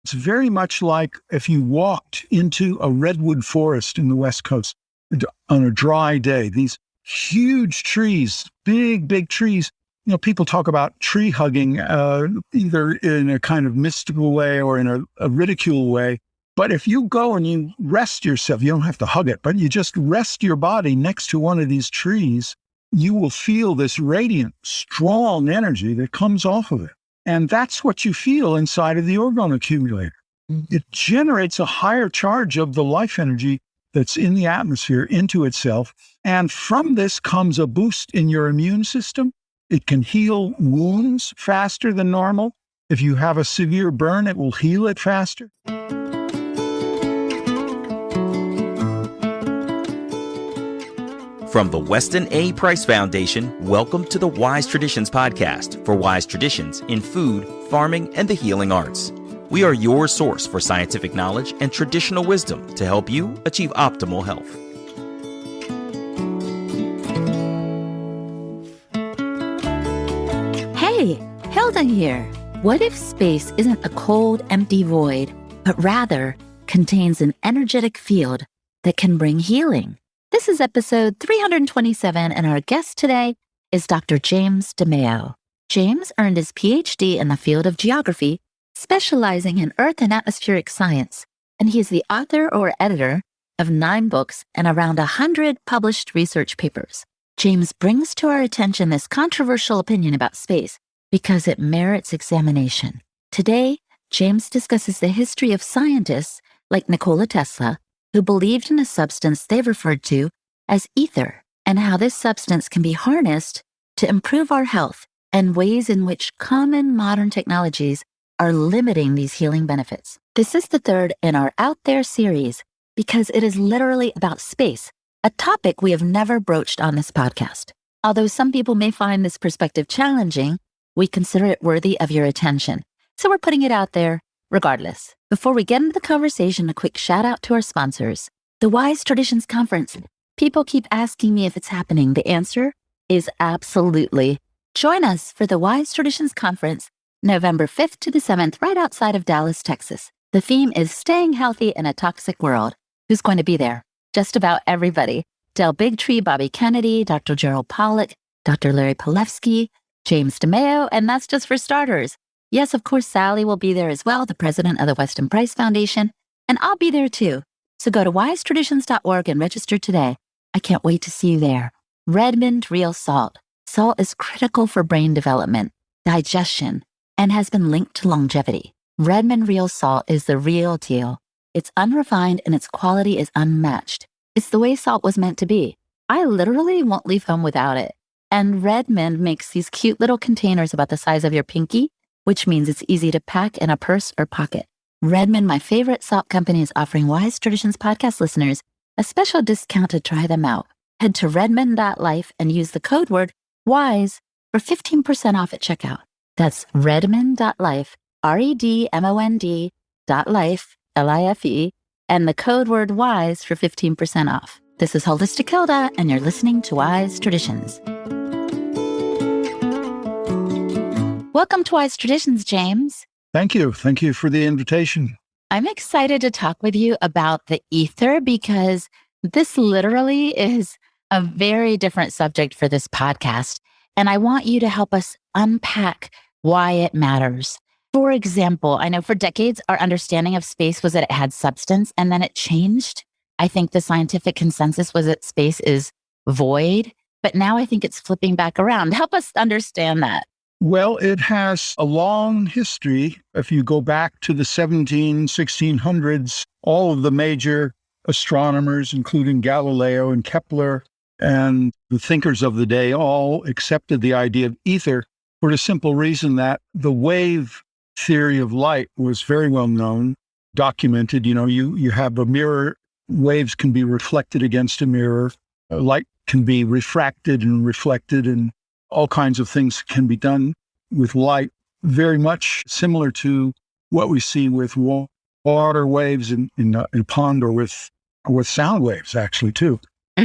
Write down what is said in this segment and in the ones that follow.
It's very much like if you walked into a redwood forest in the West Coast on a dry day, these huge trees, big trees. People talk about tree hugging, either in a kind of mystical way or in a ridicule way. But if you go and you rest yourself, you don't have to hug it, but you just rest your body next to one of these trees, you will feel this radiant, strong energy that comes off of it. And that's what you feel inside of the Orgone Accumulator. It generates a higher charge of the life energy that's in the atmosphere into itself. And from this comes a boost in your immune system. It can heal wounds faster than normal. If you have a severe burn, it will heal it faster. From the Weston A. Price Foundation, welcome to the Wise Traditions podcast for wise traditions in food, farming, and the healing arts. We are your source for scientific knowledge and traditional wisdom to help you achieve optimal health. Hey, Hilda here. What if space isn't a cold, empty void, but rather contains an energetic field that can bring healing? This is episode 327, and our guest today is Dr. James DeMeo. James earned his PhD in the field of geography, specializing in earth and atmospheric science, and he is the author or editor of 9 books and around 100 published research papers. James brings to our attention this controversial opinion about space because it merits examination. Today, James discusses the history of scientists like Nikola Tesla, who believed in a substance they referred to as ether, and how this substance can be harnessed to improve our health, and ways in which common modern technologies are limiting these healing benefits. This is the third in our Out There series because it is literally about space, a topic we have never broached on this podcast. Although some people may find this perspective challenging, we consider it worthy of your attention. So we're putting it out there regardless. Before we get into the conversation, a quick shout out to our sponsors. The Wise Traditions Conference. People keep asking me if it's happening. The answer is absolutely. Join us for the Wise Traditions Conference, November 5th to the 7th, right outside of Dallas, Texas. The theme is Staying Healthy in a Toxic World. Who's going to be there? Just about everybody. Del Bigtree, Bobby Kennedy, Dr. Gerald Pollack, Dr. Larry Palevsky, James DeMeo, and that's just for starters. Yes, of course, Sally will be there as well, the president of the Weston Price Foundation, and I'll be there too. So go to wisetraditions.org and register today. I can't wait to see you there. Redmond Real Salt. Salt is critical for brain development, digestion, and has been linked to longevity. Redmond Real Salt is the real deal. It's unrefined and its quality is unmatched. It's the way salt was meant to be. I literally won't leave home without it. And Redmond makes these cute little containers about the size of your pinky, which means it's easy to pack in a purse or pocket. Redmond, my favorite salt company, is offering Wise Traditions podcast listeners a special discount to try them out. Head to redmond.life and use the code word WISE for 15% off at checkout. That's redmond.life, redmond.life, LIFE, and the code word WISE for 15% off. This is Holistic Hilda, and you're listening to Wise Traditions. Welcome to Wise Traditions, James. Thank you. Thank you for the invitation. I'm excited to talk with you about the ether because this literally is a very different subject for this podcast. And I want you to help us unpack why it matters. For example, I know for decades, our understanding of space was that it had substance and then it changed. I think the scientific consensus was that space is void, but now I think it's flipping back around. Help us understand that. Well, it has a long history. If you go back to the 1600s, all of the major astronomers, including Galileo and Kepler, and the thinkers of the day all accepted the idea of ether for the simple reason that the wave theory of light was very well known, documented. You have a mirror, waves can be reflected against a mirror, light can be refracted and reflected, and all kinds of things can be done with light, very much similar to what we see with water waves in a pond, or with sound waves, actually, too.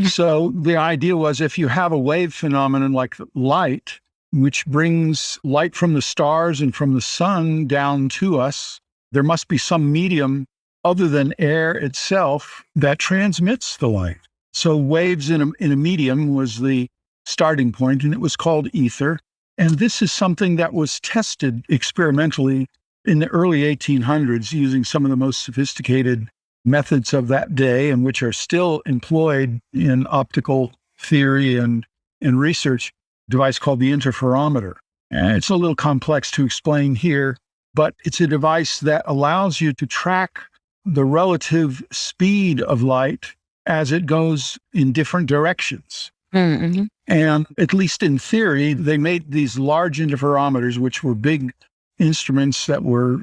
So the idea was, if you have a wave phenomenon like light, which brings light from the stars and from the sun down to us, there must be some medium other than air itself that transmits the light. So waves in a medium was the starting point, and it was called ether. And this is something that was tested experimentally in the early 1800s using some of the most sophisticated methods of that day, and which are still employed in optical theory and research, a device called the interferometer. And it's a little complex to explain here, but it's a device that allows you to track the relative speed of light as it goes in different directions. Mm-hmm. And at least in theory, they made these large interferometers, which were big instruments that were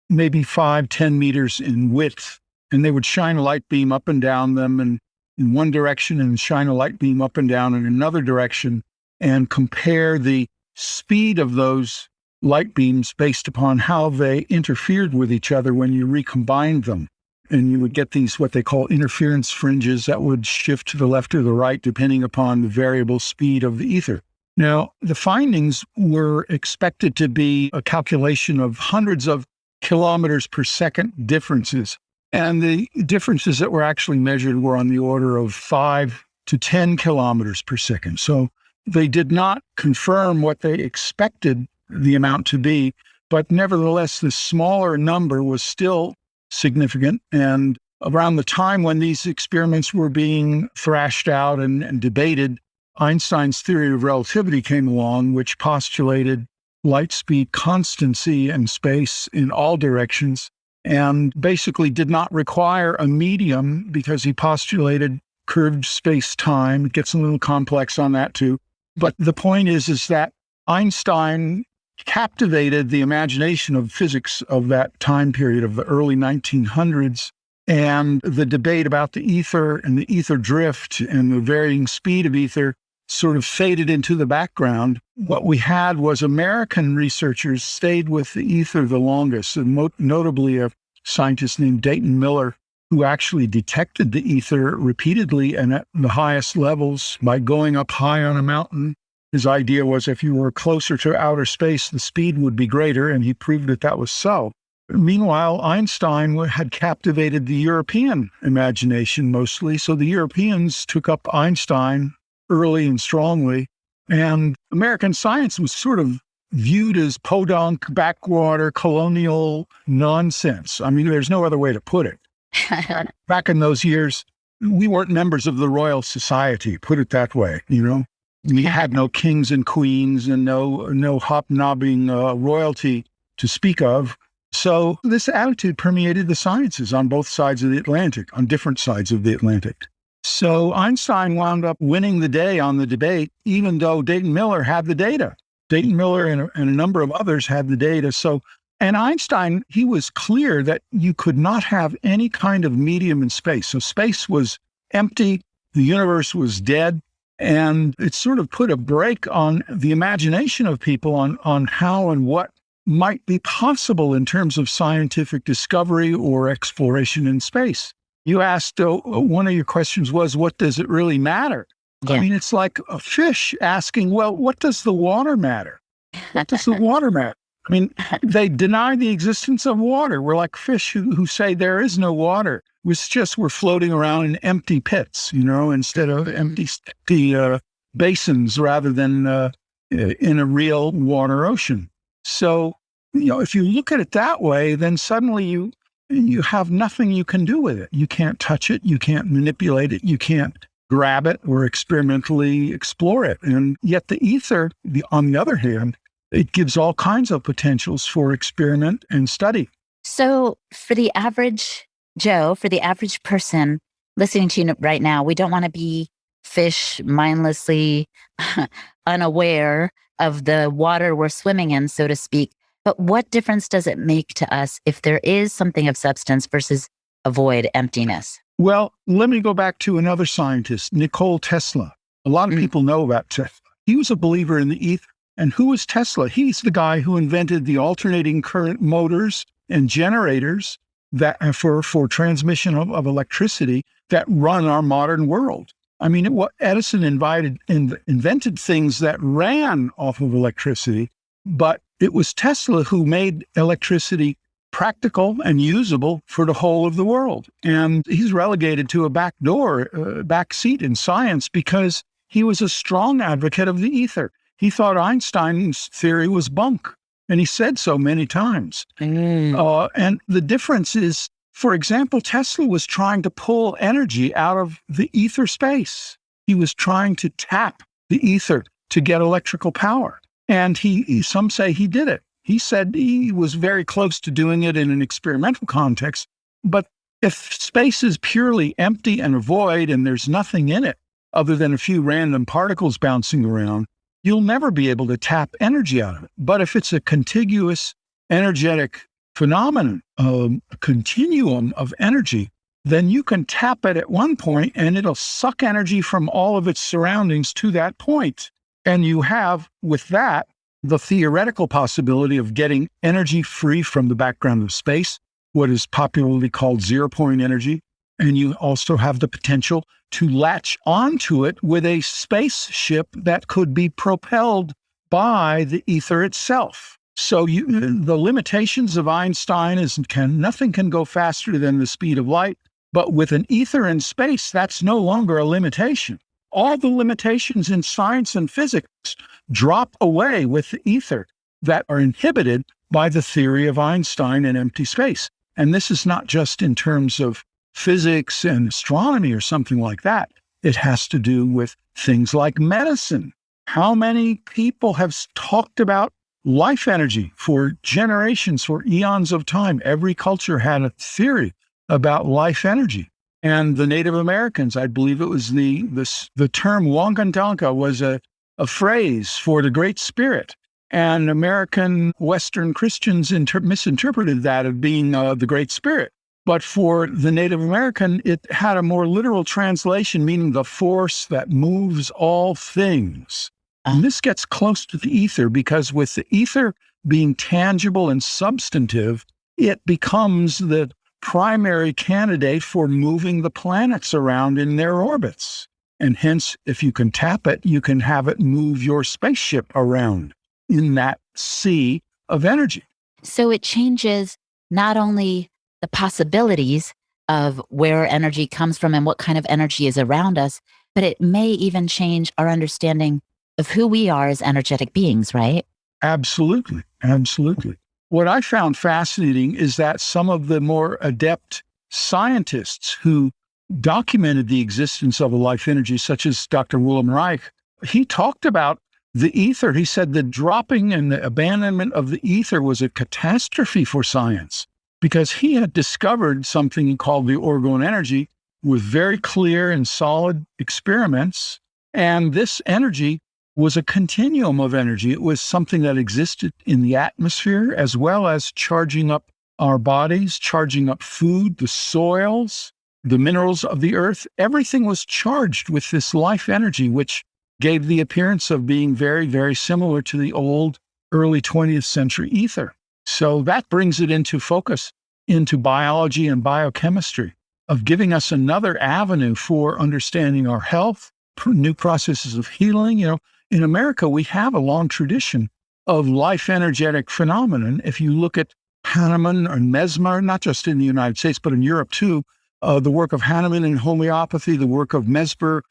maybe 5-10 meters in width. And they would shine a light beam up and down them and in one direction and shine a light beam up and down in another direction and compare the speed of those light beams based upon how they interfered with each other when you recombined them. And you would get these, what they call interference fringes that would shift to the left or the right depending upon the variable speed of the ether. Now, the findings were expected to be a calculation of hundreds of kilometers per second differences. And the differences that were actually measured were on the order of 5 to 10 kilometers per second. So they did not confirm what they expected the amount to be, but nevertheless, the smaller number was still significant. And around the time when these experiments were being thrashed out and debated, Einstein's theory of relativity came along, which postulated light speed constancy in space in all directions, and basically did not require a medium because he postulated curved space-time. It gets a little complex on that too. But the point is that Einstein captivated the imagination of physics of that time period of the early 1900s. And the debate about the ether and the ether drift and the varying speed of ether sort of faded into the background. What we had was American researchers stayed with the ether the longest, and notably a scientist named Dayton Miller, who actually detected the ether repeatedly and at the highest levels by going up high on a mountain. His idea was if you were closer to outer space, the speed would be greater, and he proved that that was so. Meanwhile, Einstein had captivated the European imagination mostly, so the Europeans took up Einstein early and strongly, and American science was sort of viewed as podunk, backwater, colonial nonsense. I mean, there's no other way to put it. Back in those years, we weren't members of the Royal Society, put it that way, you know. We had no kings and queens and no hobnobbing royalty to speak of. So this attitude permeated the sciences on both sides of the Atlantic, on different sides of the Atlantic. So Einstein wound up winning the day on the debate, even though Dayton Miller had the data. Dayton Miller and a number of others had the data. And Einstein, he was clear that you could not have any kind of medium in space. So space was empty, the universe was dead, and it sort of put a brake on the imagination of people on how and what might be possible in terms of scientific discovery or exploration in space. You asked, one of your questions was, what does it really matter? Yeah. I mean, it's like a fish asking, well, what does the water matter? What does the water matter? I mean, they deny the existence of water. We're like fish who say there is no water. It's just we're floating around in empty pits, you know, instead of empty basins rather than in a real water ocean. So, you know, if you look at it that way, then suddenly you have nothing you can do with it. You can't touch it. You can't manipulate it. You can't grab it or experimentally explore it. And yet the ether, on the other hand, it gives all kinds of potentials for experiment and study. So for the average Joe, for the average person listening to you right now, we don't want to be fish mindlessly unaware of the water we're swimming in, so to speak. But what difference does it make to us if there is something of substance versus a void, emptiness? Well, let me go back to another scientist, Nicole Tesla. A lot of people know about Tesla. He was a believer in the ether. And who is Tesla? He's the guy who invented the alternating current motors and generators that for transmission of electricity that run our modern world. I mean, Edison invented things that ran off of electricity, but it was Tesla who made electricity practical and usable for the whole of the world. And he's relegated to a back seat in science because he was a strong advocate of the ether. He thought Einstein's theory was bunk, and he said so many times. And the difference is, for example, Tesla was trying to pull energy out of the ether space. He was trying to tap the ether to get electrical power. And some say he did it. He said he was very close to doing it in an experimental context. But if space is purely empty and void and there's nothing in it other than a few random particles bouncing around, you'll never be able to tap energy out of it. But if it's a contiguous energetic phenomenon, a continuum of energy, then you can tap it at one point and it'll suck energy from all of its surroundings to that point. And you have, with that, the theoretical possibility of getting energy free from the background of space, what is popularly called zero-point energy. And you also have the potential to latch onto it with a spaceship that could be propelled by the ether itself. So the limitations of Einstein is nothing can go faster than the speed of light. But with an ether in space, that's no longer a limitation. All the limitations in science and physics drop away with the ether that are inhibited by the theory of Einstein and empty space. And this is not just in terms of physics and astronomy or something like that. It has to do with things like medicine. How many people have talked about life energy for generations, for eons of time? Every culture had a theory about life energy. And the Native Americans, I believe it was the term Wangandanka was a phrase for the Great Spirit. And American Western Christians misinterpreted that of being the Great Spirit. But for the Native American, it had a more literal translation, meaning the force that moves all things. And this gets close to the ether because with the ether being tangible and substantive, it becomes the primary candidate for moving the planets around in their orbits. And hence, if you can tap it, you can have it move your spaceship around in that sea of energy. So it changes not only the possibilities of where energy comes from and what kind of energy is around us, but it may even change our understanding of who we are as energetic beings, right? Absolutely. Absolutely. What I found fascinating is that some of the more adept scientists who documented the existence of a life energy, such as Dr. Wilhelm Reich, he talked about the ether. He said the dropping and the abandonment of the ether was a catastrophe for science because he had discovered something he called the Orgone energy with very clear and solid experiments. And this energy was a continuum of energy. It was something that existed in the atmosphere, as well as charging up our bodies, charging up food, the soils, the minerals of the earth. Everything was charged with this life energy, which gave the appearance of being very, very similar to the old early 20th century ether. So that brings it into focus into biology and biochemistry, of giving us another avenue for understanding our health, new processes of healing. In America, we have a long tradition of life energetic phenomenon. If you look at Hahnemann and Mesmer, not just in the United States, but in Europe too, the work of Hahnemann in homeopathy, the work of Mesmer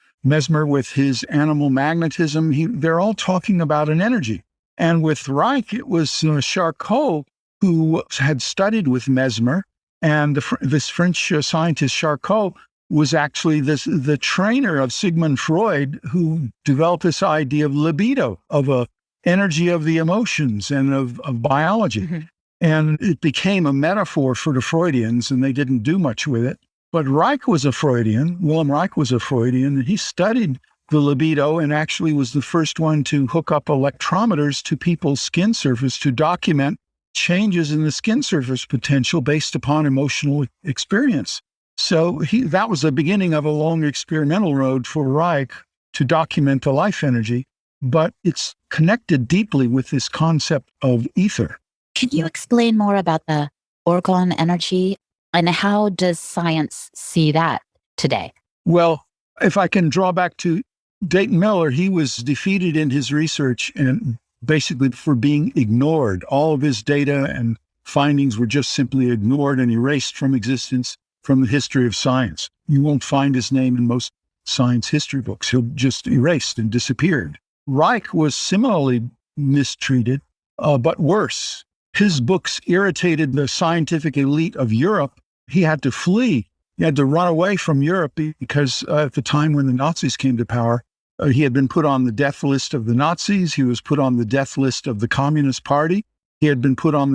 with his animal magnetism, they're all talking about an energy. And with Reich, it was Charcot who had studied with Mesmer, and this French scientist Charcot was actually the trainer of Sigmund Freud, who developed this idea of libido, of a energy of the emotions and of biology. Mm-hmm. And it became a metaphor for the Freudians, and they didn't do much with it. But Reich was a Freudian, Wilhelm Reich was a Freudian, and he studied the libido and actually was the first one to hook up electrometers to people's skin surface to document changes in the skin surface potential based upon emotional experience. So that was the beginning of a long experimental road for Reich to document the life energy, but it's connected deeply with this concept of ether. Can you explain more about the Orgone energy and how does science see that today? Well, if I can draw back to Dayton Miller, he was defeated in his research and basically for being ignored. All of his data and findings were just simply ignored and erased from existence from the history of science. You won't find his name in most science history books. He'll just erased and disappeared. Reich was similarly mistreated, but worse. His books irritated the scientific elite of Europe. He had to flee. He had to run away from Europe because at the time when the Nazis came to power, he had been put on the death list of the Nazis. He was put on the death list of the Communist Party. He had been put on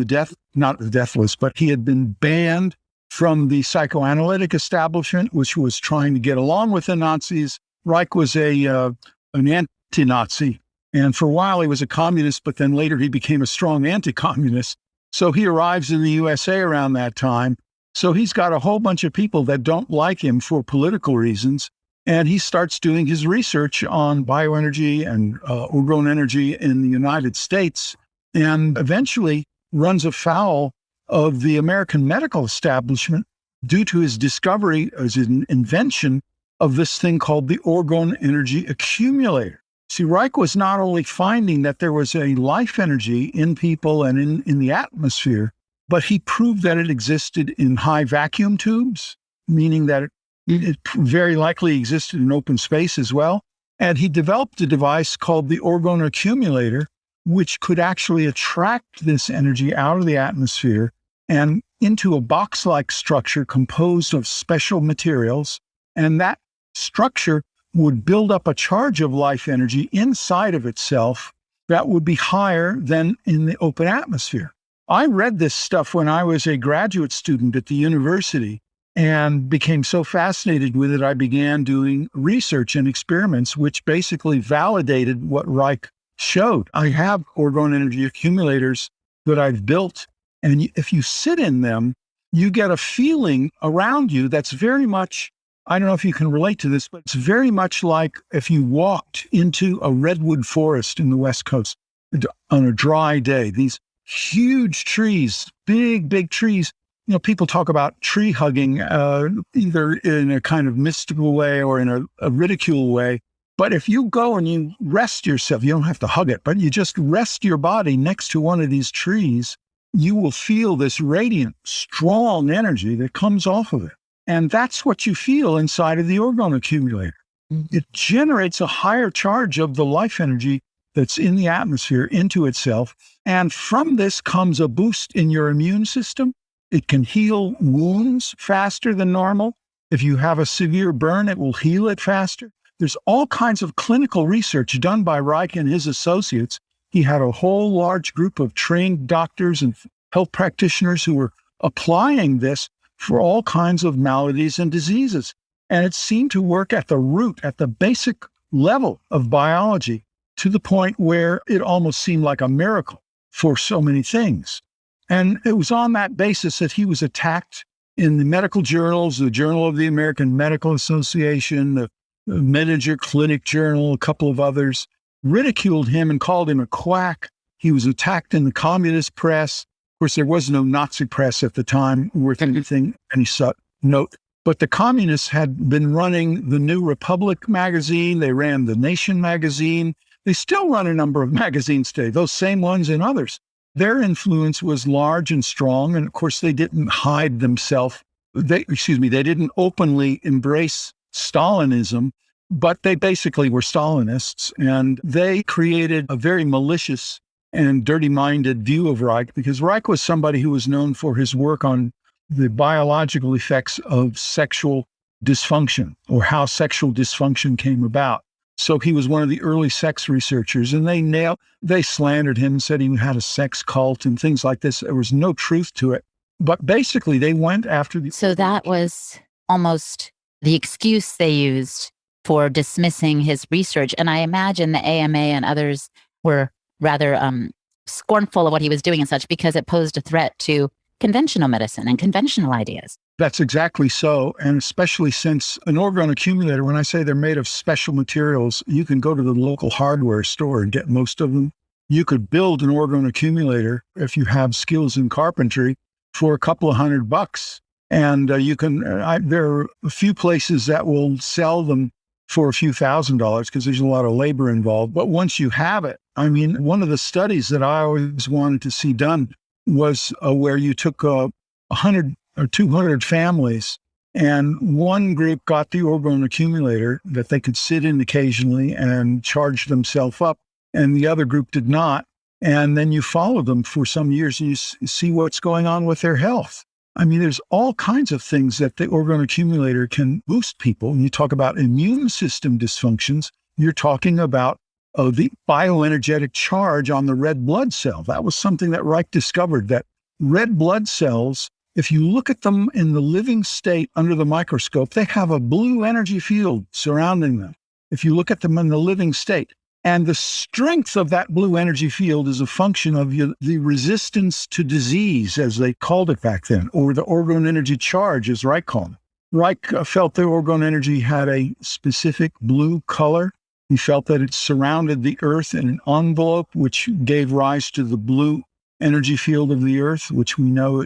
not the death list, but he had been banned from the psychoanalytic establishment, which was trying to get along with the Nazis. Reich was an anti-Nazi. And for a while he was a communist, but then later he became a strong anti-communist. So he arrives in the USA around that time. So he's got a whole bunch of people that don't like him for political reasons. And he starts doing his research on bioenergy and orgone energy in the United States, and eventually runs afoul of the American medical establishment due to his discovery, as an invention of this thing called the Orgone Energy Accumulator. See, Reich was not only finding that there was a life energy in people and in the atmosphere, but he proved that it existed in high vacuum tubes, meaning that it very likely existed in open space as well. And he developed a device called the Orgone Accumulator, which could actually attract this energy out of the atmosphere and into a box-like structure composed of special materials. And that structure would build up a charge of life energy inside of itself that would be higher than in the open atmosphere. I read this stuff when I was a graduate student at the university and became so fascinated with it, I began doing research and experiments, which basically validated what Reich showed. I have orgone energy accumulators that I've built, and if you sit in them, you get a feeling around you that's very much, I don't know if you can relate to this, but it's very much like if you walked into a redwood forest in the West Coast on a dry day. These huge trees, big trees. You know, people talk about tree hugging, either in a kind of mystical way or in a ridicule way. But if you go and you rest yourself, you don't have to hug it, but you just rest your body next to one of these trees, you will feel this radiant, strong energy that comes off of it. And that's what you feel inside of the Orgone Accumulator. It generates a higher charge of the life energy that's in the atmosphere into itself. And from this comes a boost in your immune system. It can heal wounds faster than normal. If you have a severe burn, it will heal it faster. There's all kinds of clinical research done by Reich and his associates. He had a whole large group of trained doctors and health practitioners who were applying this for all kinds of maladies and diseases. And it seemed to work at the root, at the basic level of biology, to the point where it almost seemed like a miracle for so many things. And it was on that basis that he was attacked in the medical journals, the Journal of the American Medical Association, the Medinger Clinic Journal, a couple of others, ridiculed him and called him a quack. He was attacked in the communist press. Of course, there was no Nazi press at the time worth anything, any note. But the communists had been running the New Republic magazine. They ran the Nation magazine. They still run a number of magazines today, those same ones and others. Their influence was large and strong. And of course, they didn't hide themselves. They didn't openly embrace Stalinism, but they basically were Stalinists. And they created a very malicious and dirty-minded view of Reich, because Reich was somebody who was known for his work on the biological effects of sexual dysfunction, or how sexual dysfunction came about. So he was one of the early sex researchers, and they slandered him and said he had a sex cult and things like this. There was no truth to it. But basically, they went after the... So that was almost the excuse they used for dismissing his research. And I imagine the AMA and others were rather scornful of what he was doing and such, because it posed a threat to conventional medicine and conventional ideas. That's exactly so. And especially since an orgone accumulator, when I say they're made of special materials, you can go to the local hardware store and get most of them. You could build an orgone accumulator if you have skills in carpentry for a couple of $100. And there are a few places that will sell them for a few $1,000s because there's a lot of labor involved. But once you have it, I mean, one of the studies that I always wanted to see done was where you took 100 or 200 families, and one group got the Orgone Accumulator that they could sit in occasionally and charge themselves up, and the other group did not. And then you follow them for some years and you see what's going on with their health. I mean, there's all kinds of things that the Orgone Accumulator can boost people. When you talk about immune system dysfunctions, you're talking about the bioenergetic charge on the red blood cell. That was something that Reich discovered, that red blood cells, if you look at them in the living state under the microscope, they have a blue energy field surrounding them. If you look at them in the living state, and the strength of that blue energy field is a function of the resistance to disease, as they called it back then, or the orgone energy charge, as Reich called it. Reich felt the orgone energy had a specific blue color. He felt that it surrounded the Earth in an envelope, which gave rise to the blue energy field of the Earth, which we know,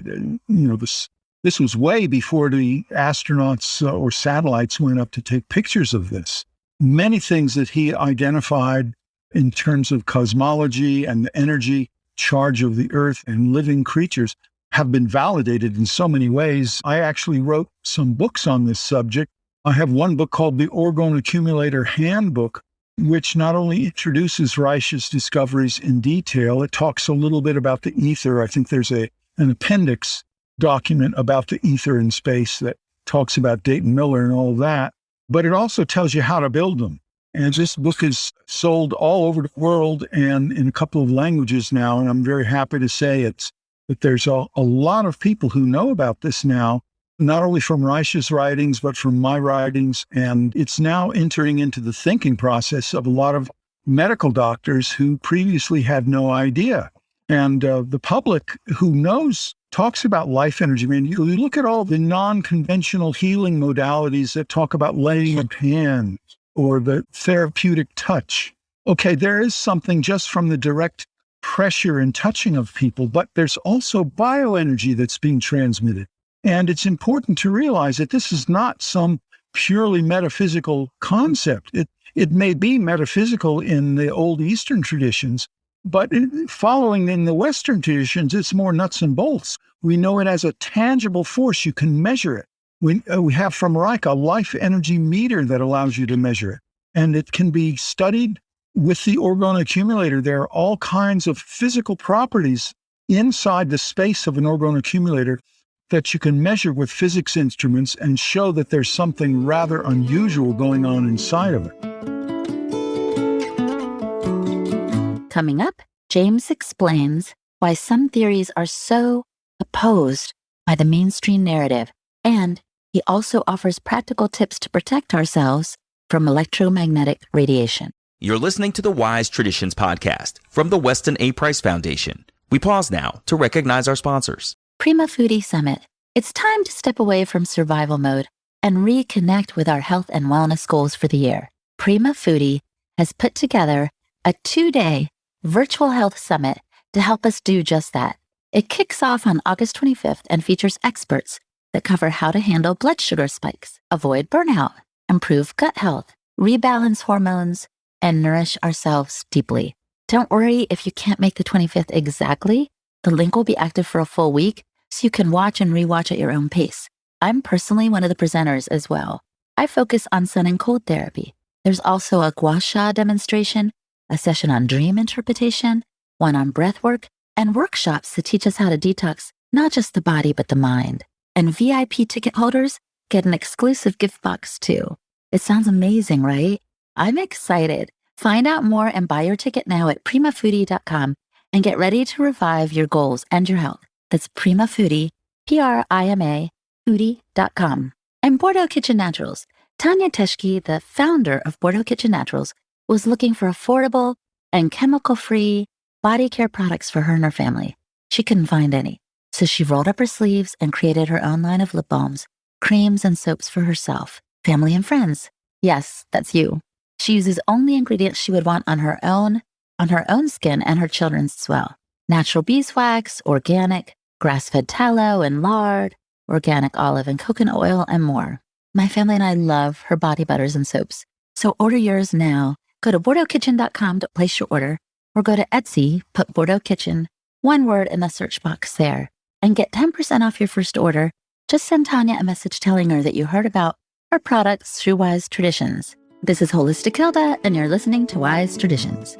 this was way before the astronauts or satellites went up to take pictures of this. Many things that he identified in terms of cosmology and the energy charge of the Earth and living creatures have been validated in so many ways. I actually wrote some books on this subject. I have one book called the Orgone Accumulator Handbook, which not only introduces Reich's discoveries in detail, it talks a little bit about the ether. I think there's an appendix document about the ether in space that talks about Dayton Miller and all that. But it also tells you how to build them. And this book is sold all over the world and in a couple of languages now. And I'm very happy to say that there's a lot of people who know about this now, not only from Reich's writings, but from my writings. And it's now entering into the thinking process of a lot of medical doctors who previously had no idea. And the public who knows talks about life energy. I mean, you look at all the non-conventional healing modalities that talk about laying of hands or the therapeutic touch. Okay, there is something just from the direct pressure and touching of people, but there's also bioenergy that's being transmitted. And it's important to realize that this is not some purely metaphysical concept. It may be metaphysical in the old Eastern traditions, but following in the Western traditions, it's more nuts and bolts. We know it as a tangible force. You can measure it. We have from Reich a life energy meter that allows you to measure it. And it can be studied with the Orgone Accumulator. There are all kinds of physical properties inside the space of an Orgone Accumulator that you can measure with physics instruments and show that there's something rather unusual going on inside of it. Coming up, James explains why some theories are so opposed by the mainstream narrative, and he also offers practical tips to protect ourselves from electromagnetic radiation. You're listening to the Wise Traditions podcast from the Weston A. Price Foundation. We pause now to recognize our sponsors. Prima Foodie Summit. It's time to step away from survival mode and reconnect with our health and wellness goals for the year. Prima Foodie has put together a 2-day virtual health summit to help us do just that. It kicks off on August 25th and features experts that cover how to handle blood sugar spikes, avoid burnout, improve gut health, rebalance hormones, and nourish ourselves deeply. Don't worry if you can't make the 25th exactly. The link will be active for a full week, so you can watch and rewatch at your own pace. I'm personally one of the presenters as well. I focus on sun and cold therapy. There's also a gua sha demonstration, a session on dream interpretation, one on breath work, and workshops that teach us how to detox not just the body, but the mind. And VIP ticket holders get an exclusive gift box too. It sounds amazing, right? I'm excited. Find out more and buy your ticket now at primafoodie.com and get ready to revive your goals and your health. That's Prima Foodie, Prima foodie.com. And Bordeaux Kitchen Naturals. Tanya Teschke, the founder of Bordeaux Kitchen Naturals, was looking for affordable and chemical-free body care products for her and her family. She couldn't find any. So she rolled up her sleeves and created her own line of lip balms, creams, and soaps for herself, family, and friends. Yes, that's you. She uses only ingredients she would want on her own skin and her children's as well. Natural beeswax, organic, grass-fed tallow and lard, organic olive and coconut oil, and more. My family and I love her body butters and soaps. So order yours now. Go to BordeauxKitchen.com to place your order, or go to Etsy, put Bordeaux Kitchen, one word in the search box there, and get 10% off your first order. Just send Tanya a message telling her that you heard about our products through Wise Traditions. This is Holistic Hilda, and you're listening to Wise Traditions.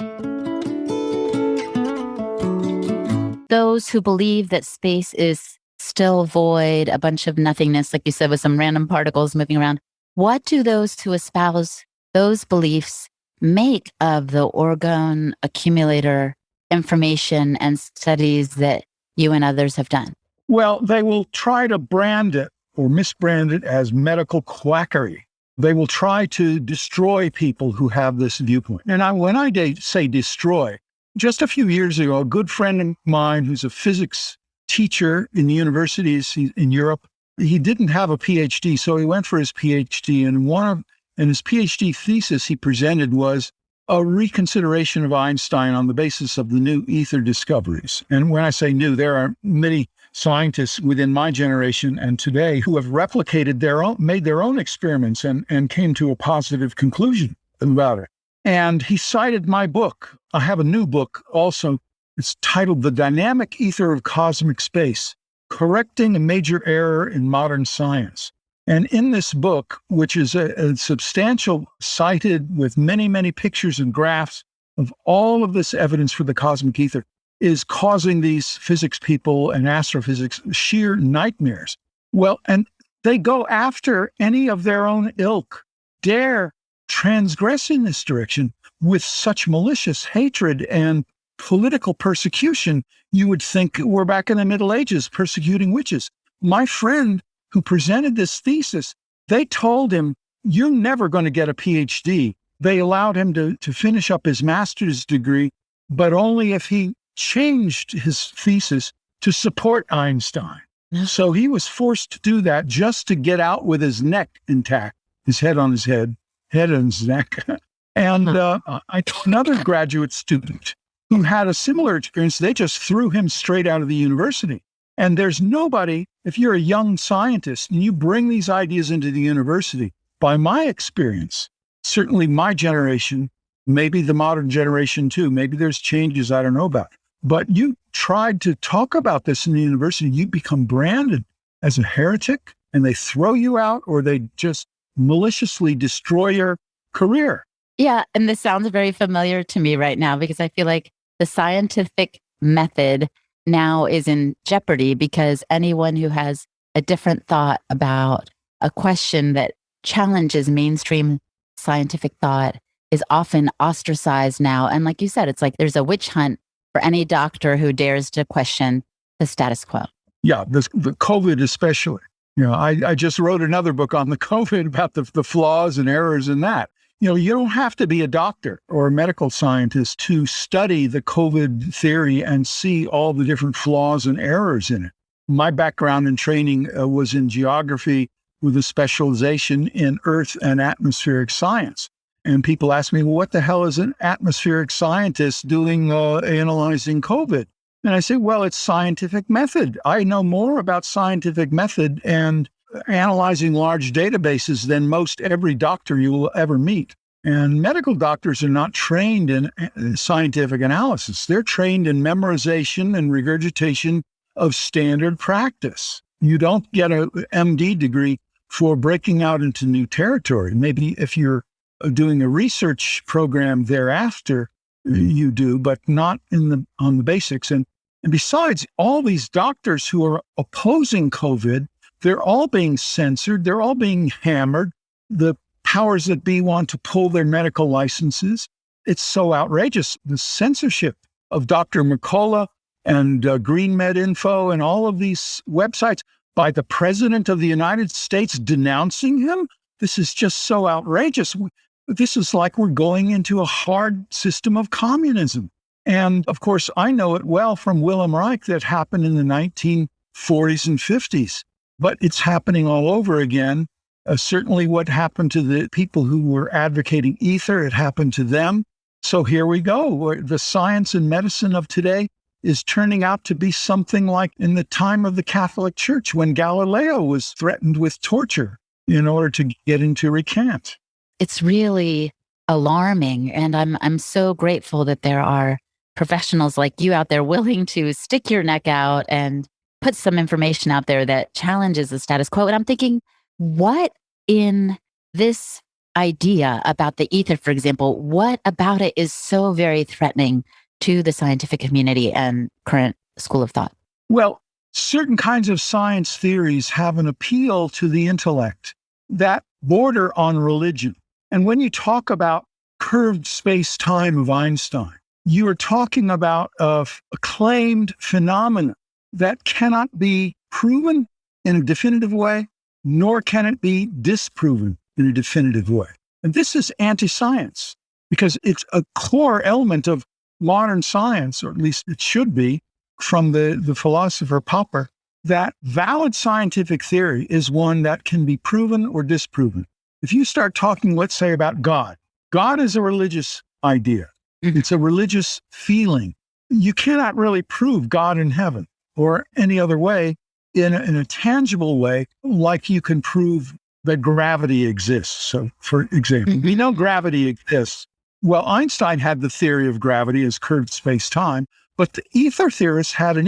Those who believe that space is still void, a bunch of nothingness, like you said, with some random particles moving around, what do those who espouse those beliefs make of the Orgone Accumulator information and studies that you and others have done? Well, they will try to brand it or misbrand it as medical quackery. They will try to destroy people who have this viewpoint. And when I say destroy, just a few years ago, a good friend of mine who's a physics teacher in the universities in Europe, he didn't have a PhD, so he went for his PhD. And his PhD thesis he presented was a reconsideration of Einstein on the basis of the new ether discoveries. And when I say new, there are many scientists within my generation and today who have replicated made their own experiments and came to a positive conclusion about it. And he cited my book. I have a new book also. It's titled The Dynamic Ether of Cosmic Space, Correcting a Major Error in Modern Science. And in this book, which is a substantial cited with many, many pictures and graphs of all of this evidence for the cosmic ether, is causing these physics people and astrophysics sheer nightmares. Well, and they go after any of their own ilk, dare transgress in this direction with such malicious hatred and political persecution. You would think we're back in the Middle Ages persecuting witches. My friend who presented this thesis, they told him, you're never going to get a PhD. They allowed him to finish up his master's degree, but only if he changed his thesis to support Einstein. So he was forced to do that just to get out with his neck intact, his head on his head on his neck. And I told another graduate student who had a similar experience. They just threw him straight out of the university. And there's nobody, if you're a young scientist and you bring these ideas into the university, by my experience, certainly my generation, maybe the modern generation too, maybe there's changes I don't know about, but you tried to talk about this in the university, you become branded as a heretic and they throw you out or they just maliciously destroy your career. Yeah, and this sounds very familiar to me right now because I feel like the scientific method now is in jeopardy because anyone who has a different thought about a question that challenges mainstream scientific thought is often ostracized now. And like you said, it's like there's a witch hunt for any doctor who dares to question the status quo. Yeah, the COVID especially. You know, I just wrote another book on the COVID about the flaws and errors in that. You know, you don't have to be a doctor or a medical scientist to study the COVID theory and see all the different flaws and errors in it. My background and training was in geography with a specialization in earth and atmospheric science. And people ask me, well, what the hell is an atmospheric scientist doing analyzing COVID? And I say, well, it's scientific method. I know more about scientific method and analyzing large databases than most every doctor you will ever meet. And medical doctors are not trained in scientific analysis. They're trained in memorization and regurgitation of standard practice. You don't get an MD degree for breaking out into new territory. Maybe if you're doing a research program thereafter, you do, but not on the basics. And besides, all these doctors who are opposing COVID, they're all being censored. They're all being hammered. The powers that be want to pull their medical licenses. It's so outrageous. The censorship of Dr. McCullough and Green Med Info and all of these websites by the President of the United States denouncing him. This is just so outrageous. This is like we're going into a hard system of communism. And of course, I know it well from Wilhelm Reich that happened in the 1940s and 50s, but it's happening all over again. Certainly what happened to the people who were advocating ether, it happened to them. So here we go. The science and medicine of today is turning out to be something like in the time of the Catholic Church when Galileo was threatened with torture in order to get him to recant. It's really alarming. And I'm so grateful that there are professionals like you out there willing to stick your neck out and put some information out there that challenges the status quo. And I'm thinking, what in this idea about the ether, for example, what about it is so very threatening to the scientific community and current school of thought? Well, certain kinds of science theories have an appeal to the intellect that border on religion. And when you talk about curved space-time of Einstein, you are talking about a claimed phenomenon that cannot be proven in a definitive way, nor can it be disproven in a definitive way. And this is anti-science because it's a core element of modern science, or at least it should be, from the philosopher Popper, that valid scientific theory is one that can be proven or disproven. If you start talking, let's say, about God, God is a religious idea. It's a religious feeling. You cannot really prove God in heaven or any other way in a tangible way, like you can prove that gravity exists. So, for example, we know gravity exists. Well, Einstein had the theory of gravity as curved space-time, but the ether theorists had an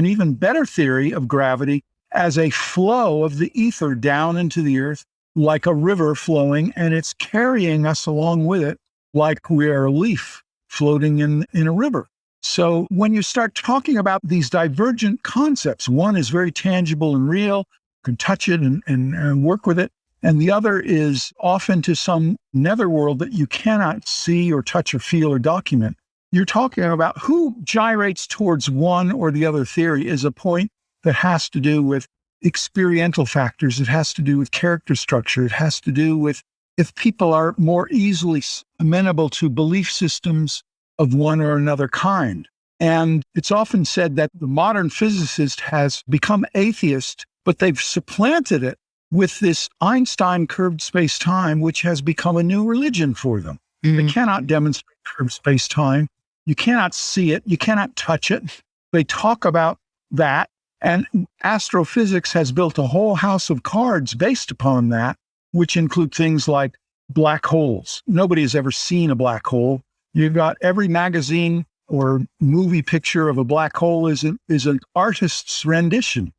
even better theory of gravity as a flow of the ether down into the earth, like a river flowing, and it's carrying us along with it, like we are a leaf floating in a river. So when you start talking about these divergent concepts, one is very tangible and real, you can touch it and work with it, and the other is off into some netherworld that you cannot see or touch or feel or document. You're talking about who gyrates towards one or the other theory is a point that has to do with experiential factors. It has to do with character structure. It has to do with if people are more easily amenable to belief systems of one or another kind. And it's often said that the modern physicist has become atheist, but they've supplanted it with this Einstein curved space-time, which has become a new religion for them. They cannot demonstrate curved space-time. You cannot see it. You cannot touch it. They talk about that. And astrophysics has built a whole house of cards based upon that, which include things like black holes. Nobody has ever seen a black hole. You've got every magazine or movie picture of a black hole is an artist's rendition.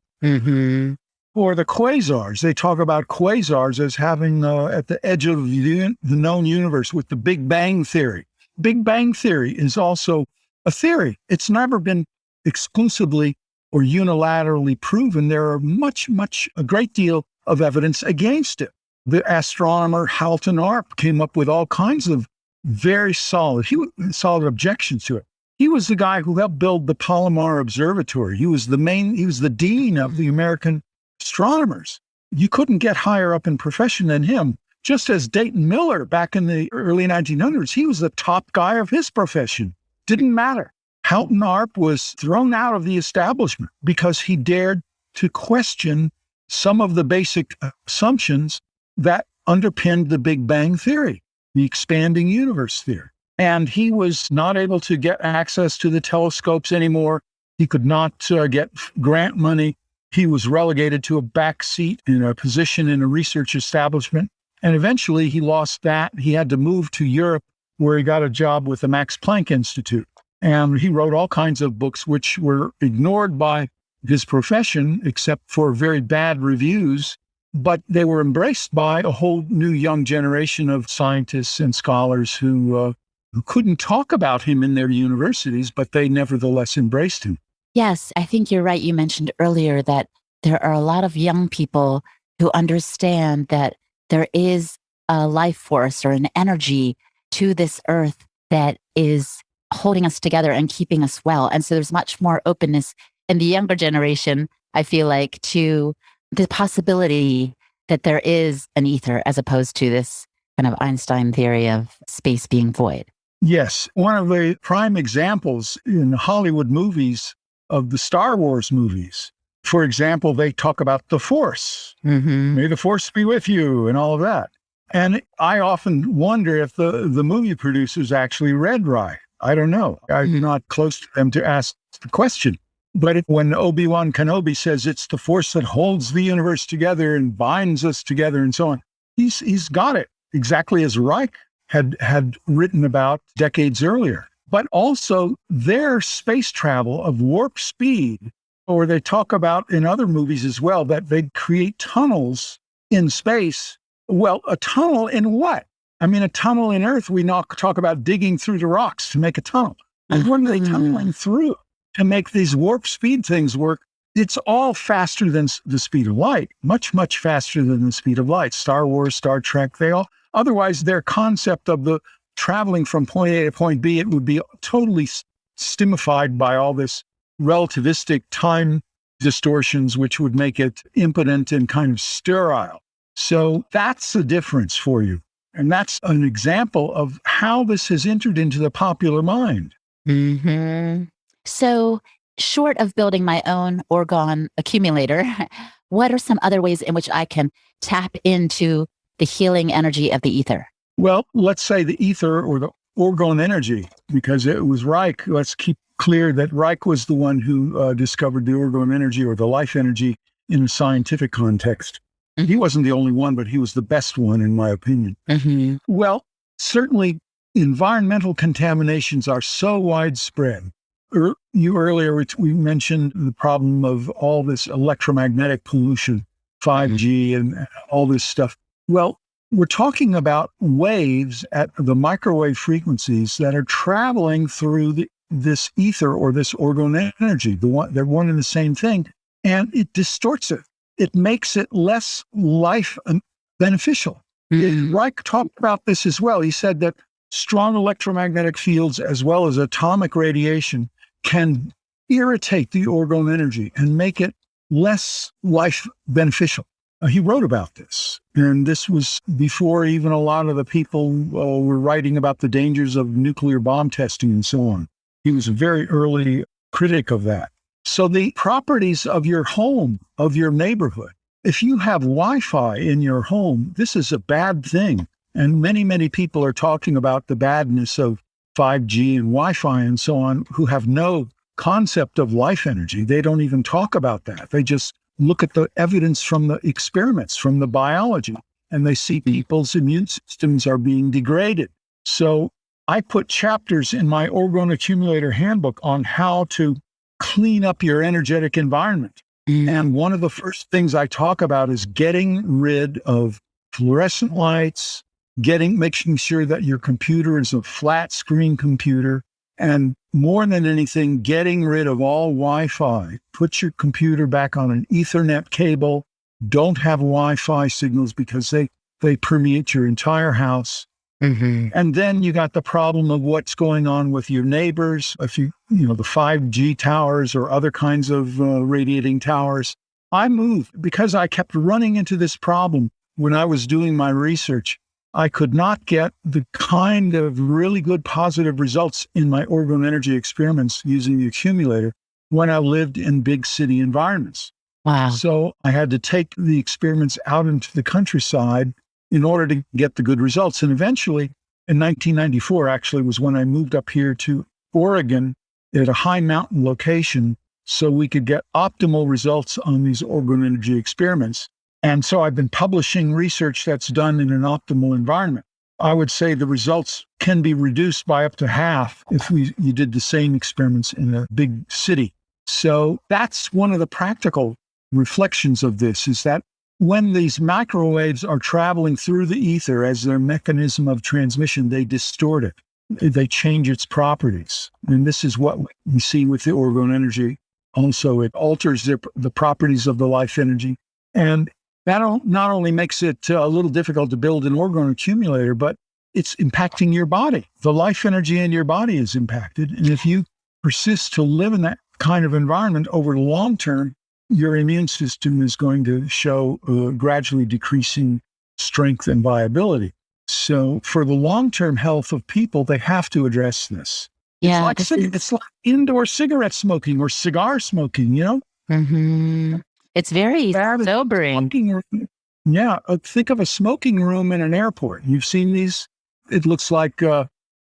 Or the quasars. They talk about quasars as having at the edge of the known universe with the Big Bang Theory. Big Bang Theory is also a theory. It's never been exclusively or unilaterally proven. There are a great deal of evidence against it. The astronomer Halton Arp came up with all kinds of very solid objections to it. He was the guy who helped build the Palomar Observatory. He was the dean of the American astronomers. You couldn't get higher up in profession than him. Just as Dayton Miller back in the early 1900s, he was the top guy of his profession. Didn't matter. Halton Arp was thrown out of the establishment because he dared to question some of the basic assumptions that underpinned the Big Bang Theory, the expanding universe theory. And he was not able to get access to the telescopes anymore. He could not get grant money. He was relegated to a back seat in a position in a research establishment. And eventually he lost that. He had to move to Europe, where he got a job with the Max Planck Institute. And he wrote all kinds of books which were ignored by his profession, except for very bad reviews. But they were embraced by a whole new young generation of scientists and scholars who couldn't talk about him in their universities, but they nevertheless embraced him. Yes, I think you're right. You mentioned earlier that there are a lot of young people who understand that there is a life force or an energy to this earth that is holding us together and keeping us well. And so there's much more openness in the younger generation, I feel like, to the possibility that there is an ether as opposed to this kind of Einstein theory of space being void. Yes. One of the prime examples in Hollywood movies of the Star Wars movies, for example, they talk about the Force. May the Force be with you and all of that. And I often wonder if the movie producers actually read right. I don't know. I'm not close to them to ask the question. But when Obi-Wan Kenobi says it's the Force that holds the universe together and binds us together and so on, he's got it exactly as Reich had written about decades earlier. but also their space travel of warp speed, or they talk about in other movies as well, that they create tunnels in space. Well, a tunnel in what? I mean, a tunnel in Earth, we now talk about digging through the rocks to make a tunnel. And what are they tunneling through to make these warp speed things work? It's all faster than the speed of light, much, much faster than the speed of light. Star Wars, Star Trek, otherwise their concept of the traveling from point A to point B, it would be totally stymified by all this relativistic time distortions, which would make it impotent and kind of sterile. So that's the difference for you. And that's an example of how this has entered into the popular mind. Mm-hmm. So, short of building my own Orgone Accumulator, what are some other ways in which I can tap into the healing energy of the ether? Well, let's say the ether or the Orgone energy, because it was Reich. Let's keep clear that Reich was the one who discovered the Orgone energy or the life energy in a scientific context. Mm-hmm. He wasn't the only one, but he was the best one, in my opinion. Mm-hmm. Well, certainly environmental contaminations are so widespread. Earlier, we mentioned the problem of all this electromagnetic pollution, 5G and all this stuff. Well, we're talking about waves at the microwave frequencies that are traveling through this ether or this Orgone energy. They're one and the same thing, and it distorts it. It makes it less life beneficial. Reich talked about this as well. He said that strong electromagnetic fields as well as atomic radiation can irritate the Orgone energy and make it less life beneficial. He wrote about this, and this was before even a lot of the people were writing about the dangers of nuclear bomb testing and so on. He was a very early critic of that. So the properties of your home, of your neighborhood, if you have Wi-Fi in your home, this is a bad thing. And many, many people are talking about the badness of 5G and Wi-Fi and so on, who have no concept of life energy. They don't even talk about that. They just look at the evidence from the experiments, from the biology, and they see people's immune systems are being degraded. So I put chapters in my Orgone Accumulator Handbook on how to clean up your energetic environment. And one of the first things I talk about is getting rid of fluorescent lights, making sure that your computer is a flat screen computer, and more than anything, getting rid of all Wi-Fi. Put your computer back on an Ethernet cable. Don't have Wi-Fi signals because they permeate your entire house. Mm-hmm. And then you got the problem of what's going on with your neighbors. If the 5G towers or other kinds of radiating towers. I moved because I kept running into this problem when I was doing my research. I could not get the kind of really good positive results in my Orgone energy experiments using the accumulator when I lived in big city environments. Wow. So I had to take the experiments out into the countryside in order to get the good results. And eventually, in 1994, actually, was when I moved up here to Oregon at a high mountain location so we could get optimal results on these Orgone energy experiments. And so I've been publishing research that's done in an optimal environment. I would say the results can be reduced by up to half if you did the same experiments in a big city. So that's one of the practical reflections of this, is that when these microwaves are traveling through the ether as their mechanism of transmission, they distort it. They change its properties. And this is what we see with the Orgone energy. Also, it alters the properties of the life energy. And that not only makes it a little difficult to build an Orgone accumulator, but it's impacting your body. The life energy in your body is impacted. And if you persist to live in that kind of environment over the long term, your immune system is going to show gradually decreasing strength and viability. So for the long-term health of people, they have to address this. Yeah, it's like indoor cigarette smoking or cigar smoking, Mm-hmm. It's very sobering. Yeah, think of a smoking room in an airport. You've seen these? It looks like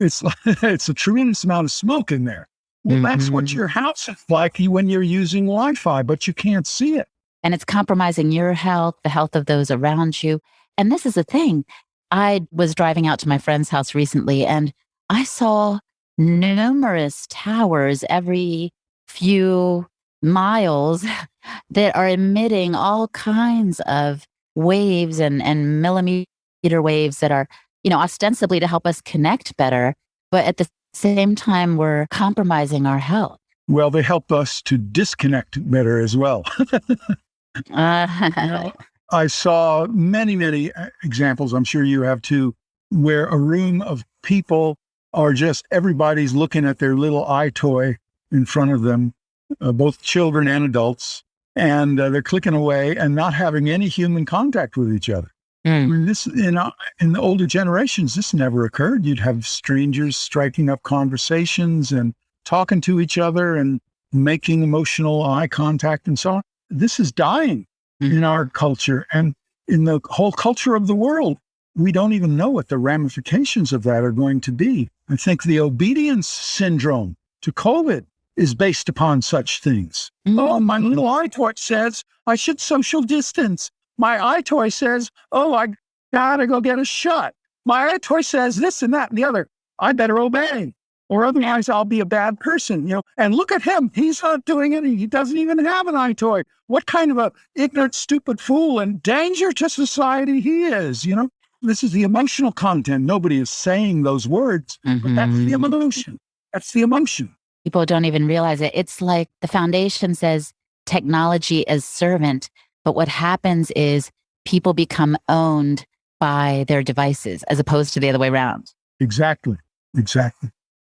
it's a tremendous amount of smoke in there. Well, that's what your house is like when you're using Wi-Fi, but you can't see it. And it's compromising your health, the health of those around you. And this is the thing. I was driving out to my friend's house recently, and I saw numerous towers every few miles that are emitting all kinds of waves and millimeter waves that are, ostensibly to help us connect better. But at the same time, we're compromising our health. Well, they help us to disconnect better as well. I saw many examples, I'm sure you have too, where a room of people are everybody's looking at their little eye toy in front of them, both children and adults, and they're clicking away and not having any human contact with each other. I mean, this in the older generations, this never occurred. You'd have strangers striking up conversations and talking to each other and making emotional eye contact and so on. This is dying in our culture and in the whole culture of the world. We don't even know what the ramifications of that are going to be. I think the obedience syndrome to COVID is based upon such things. Oh, my little eye toy says I should social distance. My eye toy says, oh, I gotta go get a shot. My eye toy says this and that and the other. I better obey, or otherwise I'll be a bad person, And look at him. He's not doing it. He doesn't even have an eye toy. What kind of a ignorant, stupid fool and danger to society he is, This is the emotional content. Nobody is saying those words, but that's the emotion. That's the emotion. People don't even realize it. It's like the foundation says technology as servant, but what happens is people become owned by their devices as opposed to the other way around. Exactly.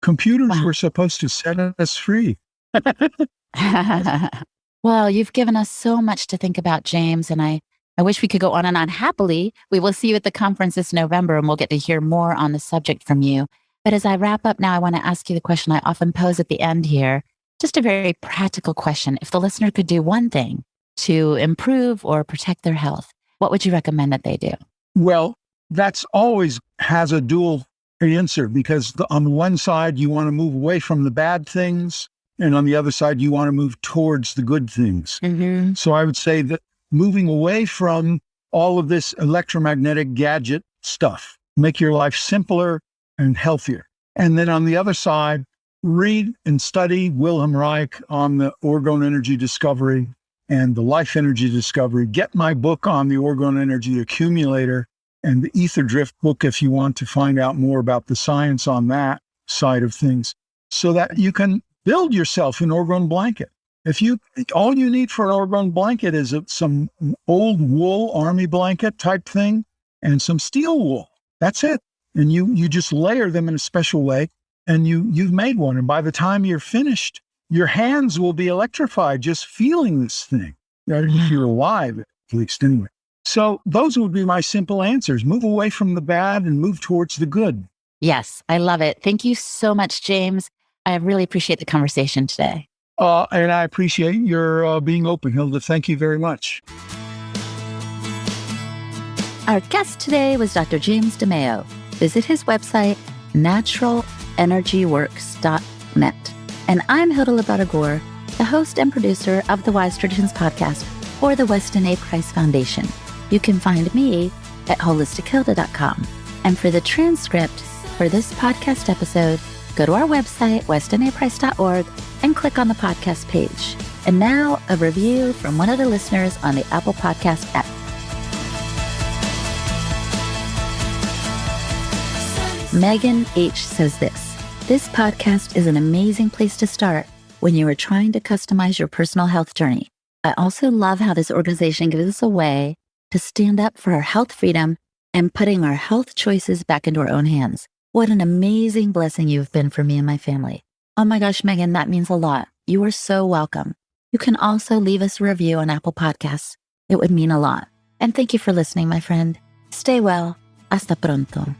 Computers were supposed to set us free. Well, you've given us so much to think about, James, and I wish we could go on and on happily. We will see you at the conference this November, and we'll get to hear more on the subject from you. But as I wrap up now, I want to ask you the question I often pose at the end here. Just a very practical question. If the listener could do one thing to improve or protect their health, what would you recommend that they do? Well, that's always has a dual answer, because on the one side, you want to move away from the bad things, and on the other side, you want to move towards the good things. So I would say that moving away from all of this electromagnetic gadget stuff, make your life simpler and healthier. And then on the other side, read and study Wilhelm Reich on the orgone energy discovery and the life energy discovery. Get my book on the Orgone Energy Accumulator and the Aether Drift book if you want to find out more about the science on that side of things, so that you can build yourself an orgone blanket. All you need for an orgone blanket is some old wool army blanket type thing and some steel wool. That's it. And you just layer them in a special way, and you've made one. And by the time you're finished, your hands will be electrified just feeling this thing. If you're alive, at least anyway. So those would be my simple answers. Move away from the bad and move towards the good. Yes, I love it. Thank you so much, James. I really appreciate the conversation today. And I appreciate your being open, Hilda. Thank you very much. Our guest today was Dr. James DeMeo. Visit his website, naturalenergyworks.net. And I'm Hilda Labrada-Gore, the host and producer of the Wise Traditions podcast for the Weston A. Price Foundation. You can find me at holistichilda.com. And for the transcript for this podcast episode, go to our website, westonaprice.org, and click on the podcast page. And now, a review from one of the listeners on the Apple Podcast app. Megan H. says this podcast is an amazing place to start when you are trying to customize your personal health journey. I also love how this organization gives us a way to stand up for our health freedom and putting our health choices back into our own hands. What an amazing blessing you've been for me and my family. Oh my gosh, Megan, that means a lot. You are so welcome. You can also leave us a review on Apple Podcasts. It would mean a lot. And thank you for listening, my friend. Stay well. Hasta pronto.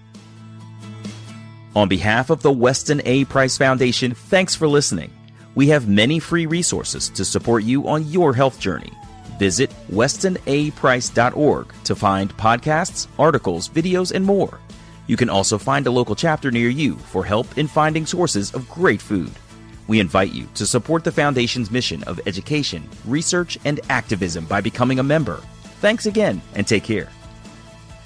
On behalf of the Weston A. Price Foundation, thanks for listening. We have many free resources to support you on your health journey. Visit westonaprice.org to find podcasts, articles, videos, and more. You can also find a local chapter near you for help in finding sources of great food. We invite you to support the Foundation's mission of education, research, and activism by becoming a member. Thanks again, and take care.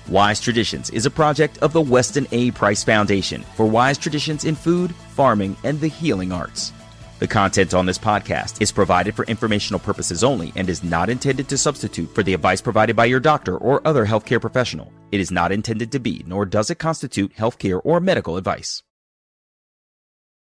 Wise Traditions is a project of the Weston A. Price Foundation for wise traditions in food, farming, and the healing arts. The content on this podcast is provided for informational purposes only and is not intended to substitute for the advice provided by your doctor or other healthcare professional. It is not intended to be, nor does it constitute healthcare or medical advice.